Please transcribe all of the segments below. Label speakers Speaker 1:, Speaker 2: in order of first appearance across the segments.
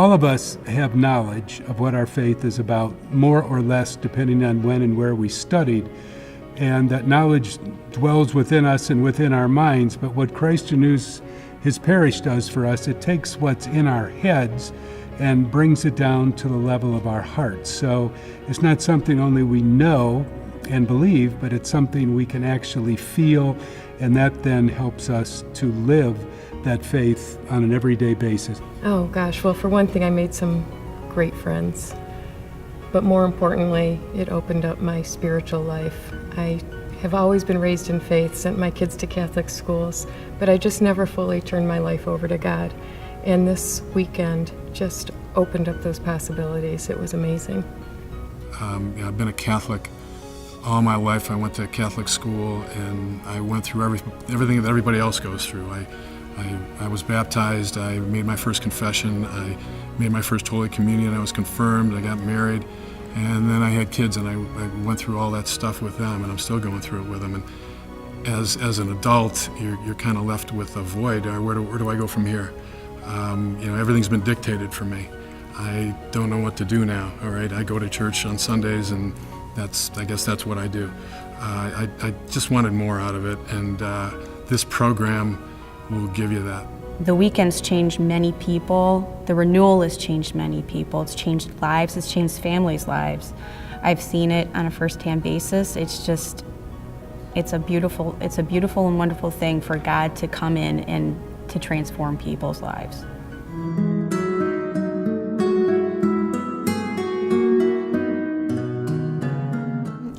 Speaker 1: All of us have knowledge of what our faith is about, more or less depending on when and where we studied, and that knowledge dwells within us and within our minds. But what Christ Renews His Parish does for us, it takes what's in our heads and brings it down to the level of our hearts. So it's not something only we know and believe, but it's something we can actually feel, and that then helps us to live that faith on an everyday basis.
Speaker 2: Oh gosh, well, for one thing, I made some great friends, but more importantly, it opened up my spiritual life. I have always been raised in faith, sent my kids to Catholic schools, but I just never fully turned my life over to God. And this weekend just opened up those possibilities. It was amazing.
Speaker 3: I've been a Catholic all my life. I went to Catholic school, and I went through everything that everybody else goes through. I was baptized, I made my first confession, I made my first Holy Communion, I was confirmed, I got married, and then I had kids, and I went through all that stuff with them, and I'm still going through it with them. And as an adult, you're kind of left with a void. Where do I go from here? Everything's been dictated for me. I don't know what to do now, all right? I go to church on Sundays, and I guess that's what I do. I just wanted more out of it, and this program will give you that.
Speaker 4: The weekend's changed many people. The renewal has changed many people. It's changed lives, it's changed families' lives. I've seen it on a first-hand basis. It's a beautiful and wonderful thing for God to come in and to transform people's lives.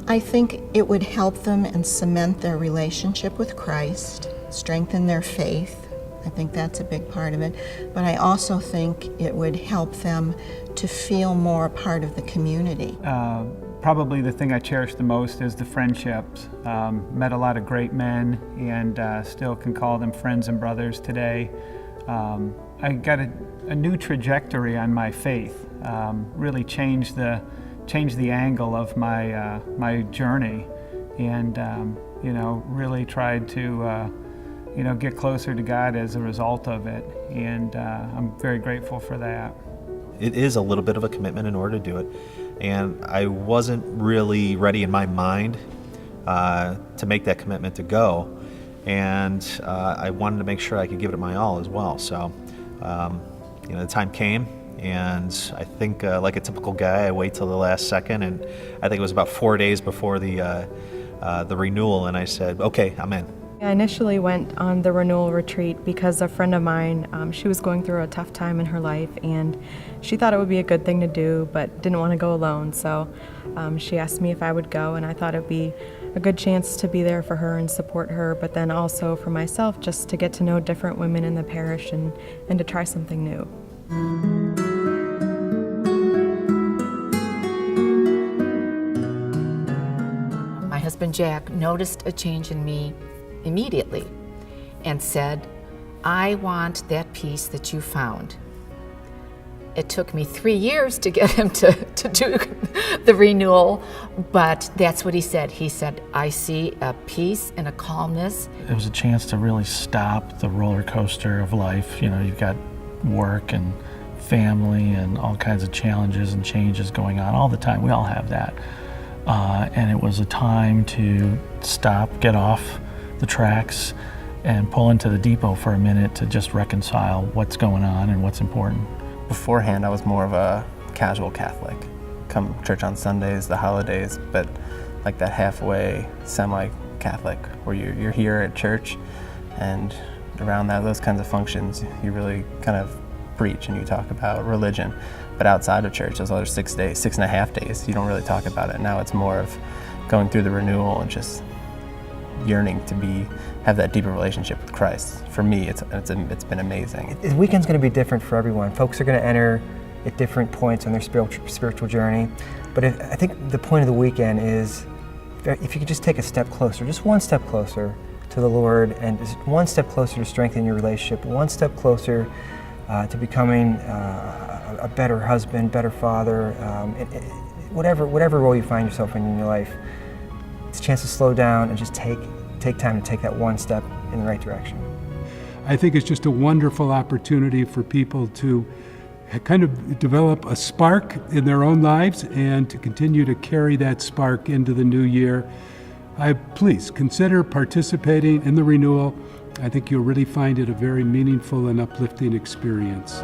Speaker 5: I think it would help them and cement their relationship with Christ, strengthen their faith. I think that's a big part of it. But I also think it would help them to feel more a part of the community.
Speaker 6: Probably the thing I cherish the most is the friendships. Met a lot of great men, and still can call them friends and brothers today. I got a new trajectory on my faith. Really changed the angle of my journey, and really tried to get closer to God as a result of it, and I'm very grateful for that.
Speaker 7: It is a little bit of a commitment in order to do it, and I wasn't really ready in my mind to make that commitment to go, and I wanted to make sure I could give it my all as well. So the time came, and I think like a typical guy, I wait till the last second, and I think it was about 4 days before the renewal, and I said, okay, I'm in.
Speaker 8: I initially went on the renewal retreat because a friend of mine, she was going through a tough time in her life, and she thought it would be a good thing to do, but didn't want to go alone. So she asked me if I would go, and I thought it would be a good chance to be there for her and support her, but then also for myself, just to get to know different women in the parish and to try something new.
Speaker 9: My husband Jack noticed a change in me immediately and said, I want that peace that you found. It took me 3 years to get him to do the renewal, but that's what he said. He said, I see a peace and a calmness.
Speaker 10: It was a chance to really stop the roller coaster of life. You've got work and family and all kinds of challenges and changes going on all the time. We all have that. And it was a time to stop, get off the tracks, and pull into the depot for a minute to just reconcile what's going on and what's important.
Speaker 11: Beforehand, I was more of a casual Catholic. Come to church on Sundays, the holidays, but like that halfway semi-Catholic where you're here at church, and around those kinds of functions, you really kind of preach and you talk about religion. But outside of church, those other 6 days, 6.5 days, you don't really talk about it. Now it's more of going through the renewal and just yearning to have that deeper relationship with Christ. For me, it's been amazing.
Speaker 12: The weekend's going to be different for everyone. Folks are going to enter at different points on their spiritual journey. But I think the point of the weekend is if you could just take a step closer, just one step closer to the Lord, and just one step closer to strengthen your relationship, one step closer to becoming a better husband, better father, whatever role you find yourself in your life. It's a chance to slow down and just take time to take that one step in the right direction.
Speaker 1: I think it's just a wonderful opportunity for people to kind of develop a spark in their own lives and to continue to carry that spark into the new year, please consider participating in the renewal. I think you'll really find it a very meaningful and uplifting experience.